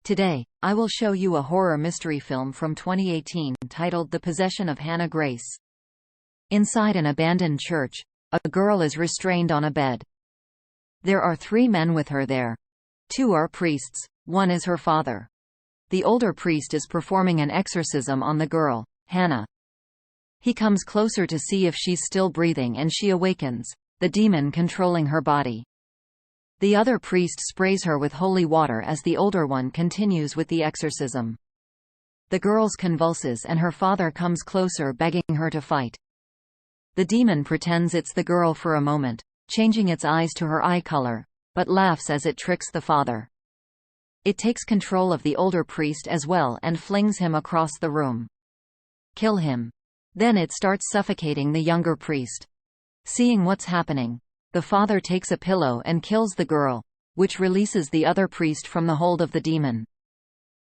Today, I will show you a horror mystery film from 2018 titled The Possession of Hannah Grace. Inside an abandoned church, a girl is restrained on a bed. There are 3 men with her there. 2 are priests, 1 is her father. The older priest is performing an exorcism on the girl, Hannah. He comes closer to see if she's still breathing and she awakens, the demon controlling her body. The other priest sprays her with holy water as the older one continues with the exorcism. The girl convulses and her father comes closer begging her to fight. The demon pretends it's the girl for a moment, changing its eyes to her eye color, but laughs as it tricks the father. It takes control of the older priest as well and flings him across the room. Kill him. Then it starts suffocating the younger priest. Seeing what's happening, the father takes a pillow and kills the girl, which releases the other priest from the hold of the demon.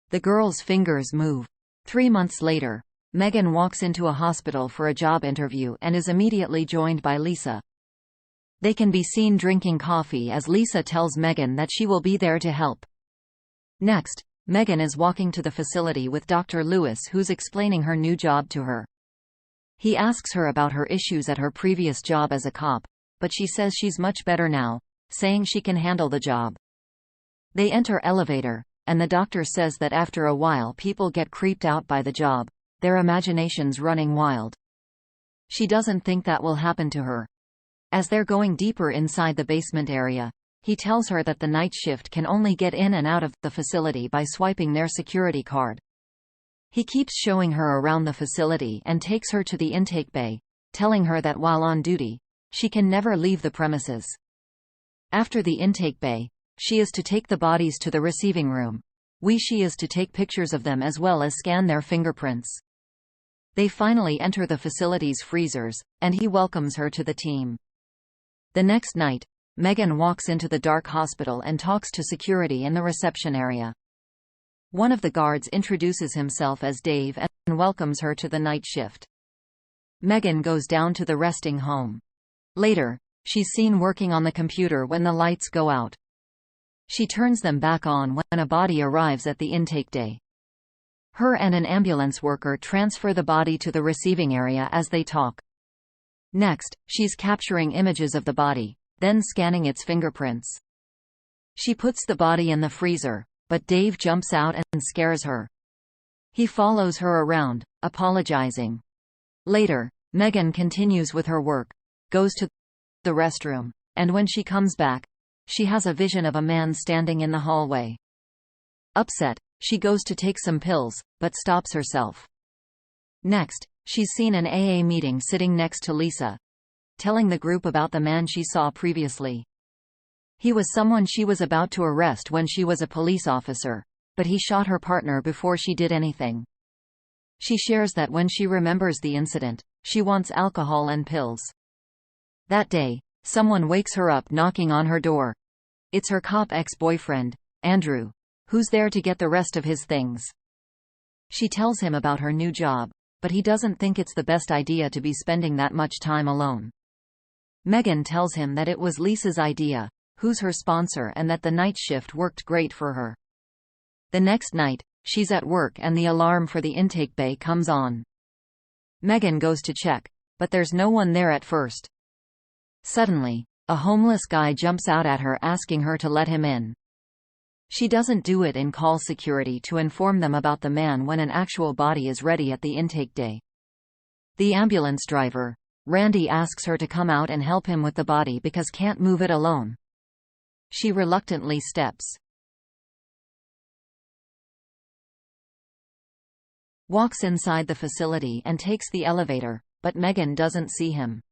The girl's fingers move. 3 months later, Megan walks into a hospital for a job interview and is immediately joined by Lisa. They can be seen drinking coffee as Lisa tells Megan that she will be there to help. Next, Megan is walking to the facility with Dr. Lewis, who's explaining her new job to her. He asks her about her issues at her previous job as a cop, but she says she's much better now, saying she can handle the job. They enter elevator, and the doctor says that after a while people get creeped out by the job, their imaginations running wild. She doesn't think that will happen to her. As they're going deeper inside the basement area, he tells her that the night shift can only get in and out of the facility by swiping their security card. He keeps showing her around the facility and takes her to the intake bay, telling her that while on duty, she can never leave the premises. After the intake bay, she is to take the bodies to the receiving room. She is to take pictures of them as well as scan their fingerprints. They finally enter the facility's freezers, and he welcomes her to the team. The next night, Megan walks into the dark hospital and talks to security in the reception area. One of the guards introduces himself as Dave and welcomes her to the night shift. Megan goes down to the resting home. Later, she's seen working on the computer when the lights go out. She turns them back on when a body arrives at the intake day. Her and an ambulance worker transfer the body to the receiving area as they talk. Next, she's capturing images of the body, then scanning its fingerprints. She puts the body in the freezer, but Dave jumps out and scares her. He follows her around, apologizing. Later, Megan continues with her work, goes to the restroom, and when she comes back, she has a vision of a man standing in the hallway. Upset, she goes to take some pills, but stops herself. Next, she's seen an AA meeting sitting next to Lisa, telling the group about the man she saw previously. He was someone she was about to arrest when she was a police officer, but he shot her partner before she did anything. She shares that when she remembers the incident, she wants alcohol and pills. That day, someone wakes her up knocking on her door. It's her cop ex-boyfriend, Andrew, who's there to get the rest of his things. She tells him about her new job, but he doesn't think it's the best idea to be spending that much time alone. Megan tells him that it was Lisa's idea, who's her sponsor, and that the night shift worked great for her. The next night, she's at work and the alarm for the intake bay comes on. Megan goes to check, but there's no one there at first. Suddenly, a homeless guy jumps out at her asking her to let him in. She doesn't do it and calls security to inform them about the man when an actual body is ready at the intake day. The ambulance driver, Randy, asks her to come out and help him with the body because can't move it alone. She reluctantly steps. Walks inside the facility and takes the elevator, but Megan doesn't see him.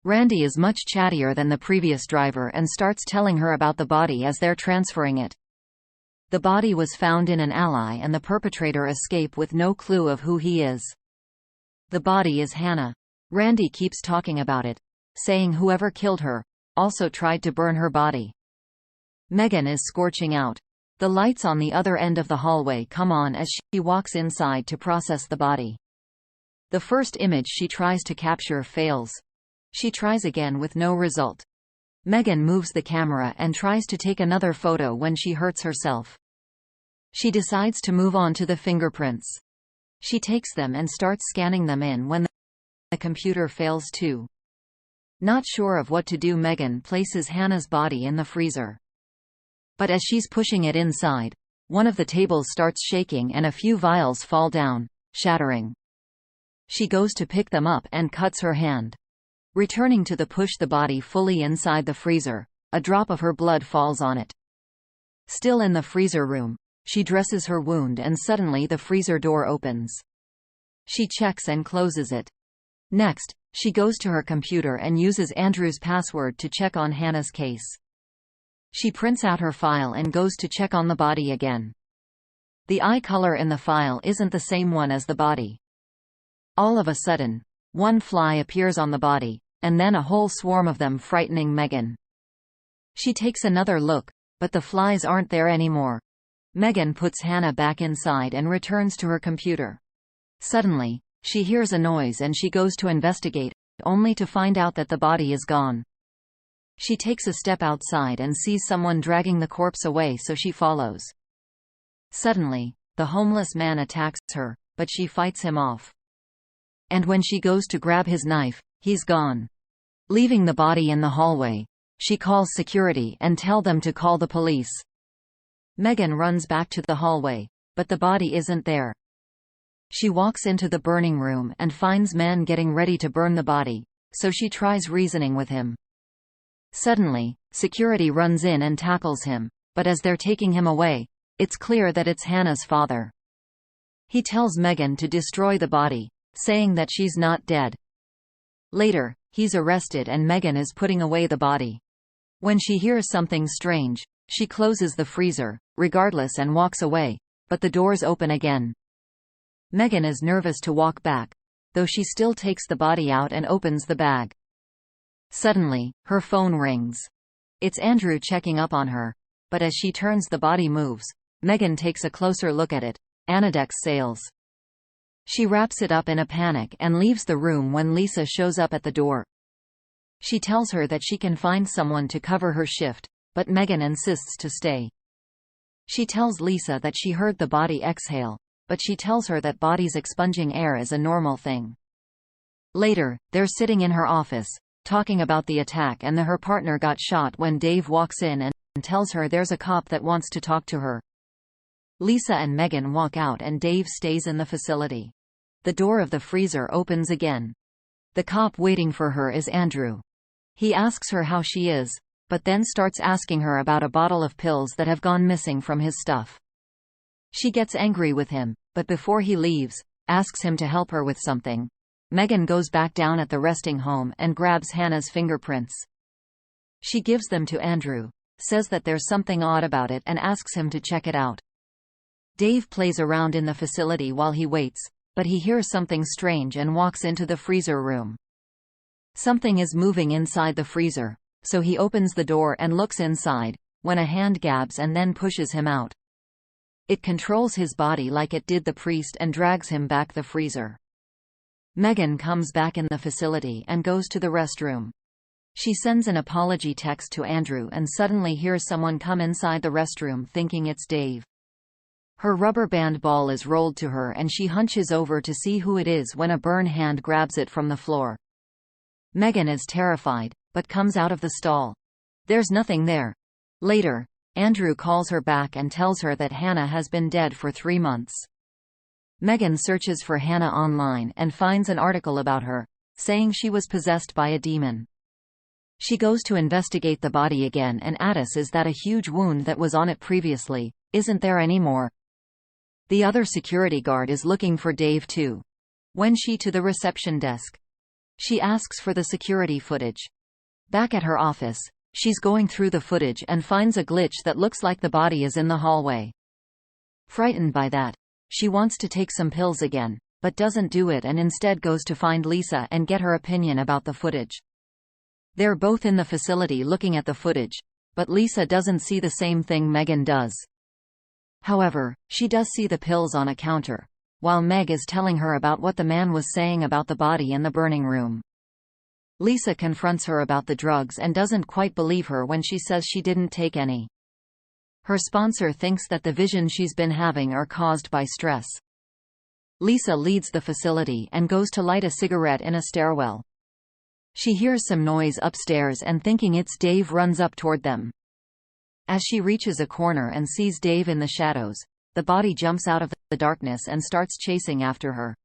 Randy is much chattier than the previous driver and starts telling her about the body as they're transferring it. The body was found in an alley and the perpetrator escaped with no clue of who he is. The body is Hannah. Randy keeps talking about it, saying whoever killed her also tried to burn her body. Megan is scorching out. The lights on the other end of the hallway come on as she walks inside to process the body. The first image she tries to capture fails. She tries again with no result. Megan moves the camera and tries to take another photo when she hurts herself. She decides to move on to the fingerprints. She takes them and starts scanning them in when the computer fails too. Not sure of what to do, Megan places Hannah's body in the freezer. But as she's pushing it inside, one of the tables starts shaking and a few vials fall down, shattering. She goes to pick them up and cuts her hand. Returning to push the body fully inside the freezer, a drop of her blood falls on it. Still in the freezer room, she dresses her wound and suddenly the freezer door opens. She checks and closes it. Next, she goes to her computer and uses Andrew's password to check on Hannah's case. She prints out her file and goes to check on the body again. The eye color in the file isn't the same one as the body. All of a sudden, one fly appears on the body, and then a whole swarm of them, frightening Megan. She takes another look, but the flies aren't there anymore. Megan puts Hannah back inside and returns to her computer. Suddenly, she hears a noise and she goes to investigate, only to find out that the body is gone. She takes a step outside and sees someone dragging the corpse away, so she follows. Suddenly, the homeless man attacks her, but she fights him off. And when she goes to grab his knife, he's gone. Leaving the body in the hallway, she calls security and tells them to call the police. Megan runs back to the hallway, but the body isn't there. She walks into the burning room and finds man getting ready to burn the body, so she tries reasoning with him. Suddenly, security runs in and tackles him, but as they're taking him away, it's clear that it's Hannah's father. He tells Megan to destroy the body, saying that she's not dead. Later, he's arrested and Megan is putting away the body. When she hears something strange, she closes the freezer, regardless, and walks away, but the doors open again. Megan is nervous to walk back, though she still takes the body out and opens the bag. Suddenly, her phone rings. It's Andrew checking up on her, but as she turns, the body moves. Megan takes a closer look at it. Anidex sales. She wraps it up in a panic and leaves the room when Lisa shows up at the door. She tells her that she can find someone to cover her shift, but Megan insists to stay. She tells Lisa that she heard the body exhale, but she tells her that bodies expunging air is a normal thing. Later, they're sitting in her office, talking about the attack and her partner got shot when Dave walks in and tells her there's a cop that wants to talk to her. Lisa and Megan walk out and Dave stays in the facility. The door of the freezer opens again. The cop waiting for her is Andrew. He asks her how she is, but then starts asking her about a bottle of pills that have gone missing from his stuff. She gets angry with him, but before he leaves, asks him to help her with something. Megan goes back down at the resting home and grabs Hannah's fingerprints. She gives them to Andrew, says that there's something odd about it and asks him to check it out. Dave plays around in the facility while he waits, but he hears something strange and walks into the freezer room. Something is moving inside the freezer, so he opens the door and looks inside, when a hand grabs and then pushes him out. It controls his body like it did the priest and drags him back the freezer. Megan comes back in the facility and goes to the restroom. She sends an apology text to Andrew and suddenly hears someone come inside the restroom, thinking it's Dave. Her rubber band ball is rolled to her and she hunches over to see who it is when a burn hand grabs it from the floor. Megan is terrified, but comes out of the stall. There's nothing there. Later, Andrew calls her back and tells her that Hannah has been dead for 3 months. Megan searches for Hannah online and finds an article about her, saying she was possessed by a demon. She goes to investigate the body again and is that a huge wound that was on it previously isn't there anymore. The other security guard is looking for Dave too. When she to the reception desk, she asks for the security footage. Back at her office, she's going through the footage and finds a glitch that looks like the body is in the hallway. Frightened by that, she wants to take some pills again, but doesn't do it and instead goes to find Lisa and get her opinion about the footage. They're both in the facility looking at the footage, but Lisa doesn't see the same thing Megan does. However, she does see the pills on a counter, while Meg is telling her about what the man was saying about the body in the burning room. Lisa confronts her about the drugs and doesn't quite believe her when she says she didn't take any. Her sponsor thinks that the visions she's been having are caused by stress. Lisa leads the facility and goes to light a cigarette in a stairwell. She hears some noise upstairs and, thinking it's Dave, runs up toward them. As she reaches a corner and sees Dave in the shadows, the body jumps out of the darkness and starts chasing after her.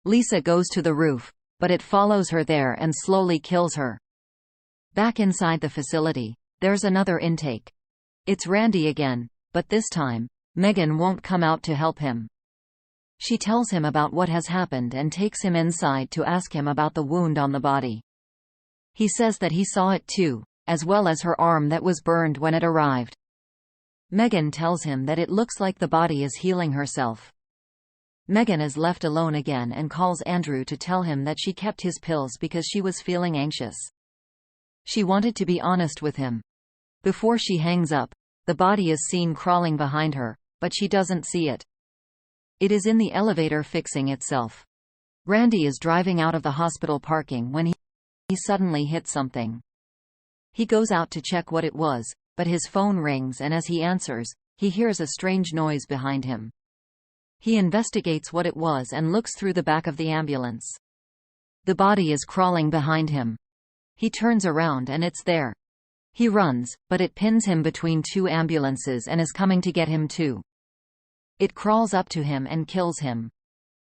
Lisa goes to the roof, but it follows her there and slowly kills her. Back inside the facility, there's another intake. It's Randy again, but this time, Megan won't come out to help him. She tells him about what has happened and takes him inside to ask him about the wound on the body. He says that he saw it too, as well as her arm that was burned when it arrived. Megan tells him that it looks like the body is healing herself. Megan is left alone again and calls Andrew to tell him that she kept his pills because she was feeling anxious. She wanted to be honest with him. Before she hangs up, the body is seen crawling behind her, but she doesn't see it. It is in the elevator fixing itself. Randy is driving out of the hospital parking when he suddenly hits something. He goes out to check what it was, but his phone rings, and as he answers, he hears a strange noise behind him. He investigates what it was and looks through the back of the ambulance. The body is crawling behind him. He turns around and it's there. He runs, but it pins him between two ambulances and is coming to get him too. It crawls up to him and kills him.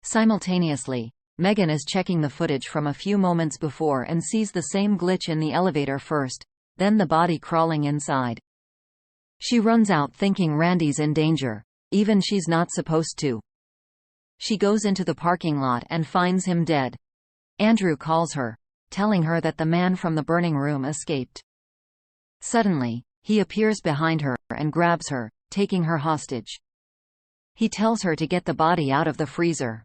Simultaneously, Megan is checking the footage from a few moments before and sees the same glitch in the elevator first, then the body crawling inside. She runs out thinking Randy's in danger, even she's not supposed to. She goes into the parking lot and finds him dead. Andrew calls her, telling her that the man from the burning room escaped. Suddenly, he appears behind her and grabs her, taking her hostage. He tells her to get the body out of the freezer.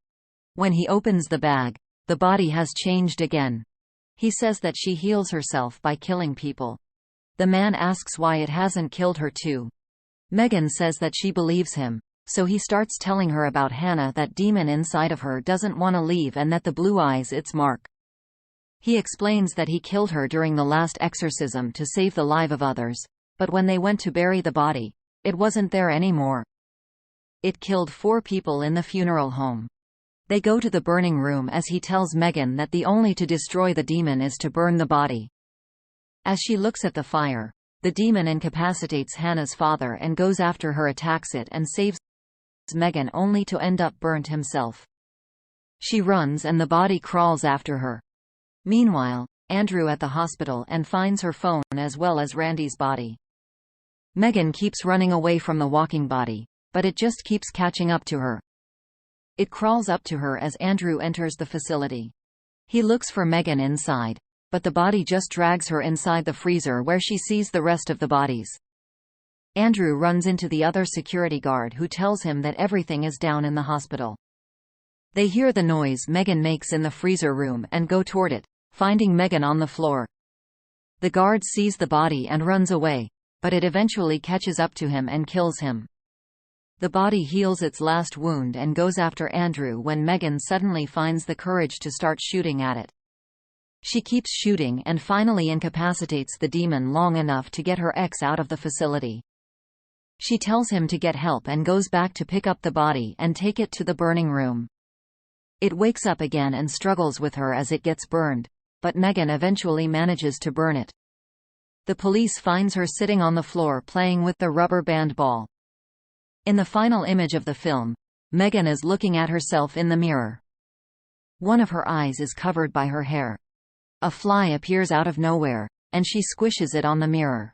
When he opens the bag, the body has changed again. He says that she heals herself by killing people. The man asks why it hasn't killed her too. Megan says that she believes him, so he starts telling her about Hannah, that demon inside of her doesn't want to leave, and that the blue eyes its mark. He explains that he killed her during the last exorcism to save the life of others, but when they went to bury the body, it wasn't there anymore. It killed 4 people in the funeral home. They go to the burning room as he tells Megan that the only to destroy the demon is to burn the body. As she looks at the fire, the demon incapacitates Hannah's father and goes after her, attacks it and saves Megan, only to end up burnt himself. She runs and the body crawls after her. Meanwhile, Andrew at the hospital and finds her phone as well as Randy's body. Megan keeps running away from the walking body, but it just keeps catching up to her. It crawls up to her as Andrew enters the facility. He looks for Megan inside, but the body just drags her inside the freezer where she sees the rest of the bodies. Andrew runs into the other security guard who tells him that everything is down in the hospital. They hear the noise Megan makes in the freezer room and go toward it, finding Megan on the floor. The guard sees the body and runs away, but it eventually catches up to him and kills him. The body heals its last wound and goes after Andrew when Megan suddenly finds the courage to start shooting at it. She keeps shooting and finally incapacitates the demon long enough to get her ex out of the facility. She tells him to get help and goes back to pick up the body and take it to the burning room. It wakes up again and struggles with her as it gets burned, but Megan eventually manages to burn it. The police finds her sitting on the floor playing with the rubber band ball. In the final image of the film, Megan is looking at herself in the mirror. One of her eyes is covered by her hair. A fly appears out of nowhere, and she squishes it on the mirror.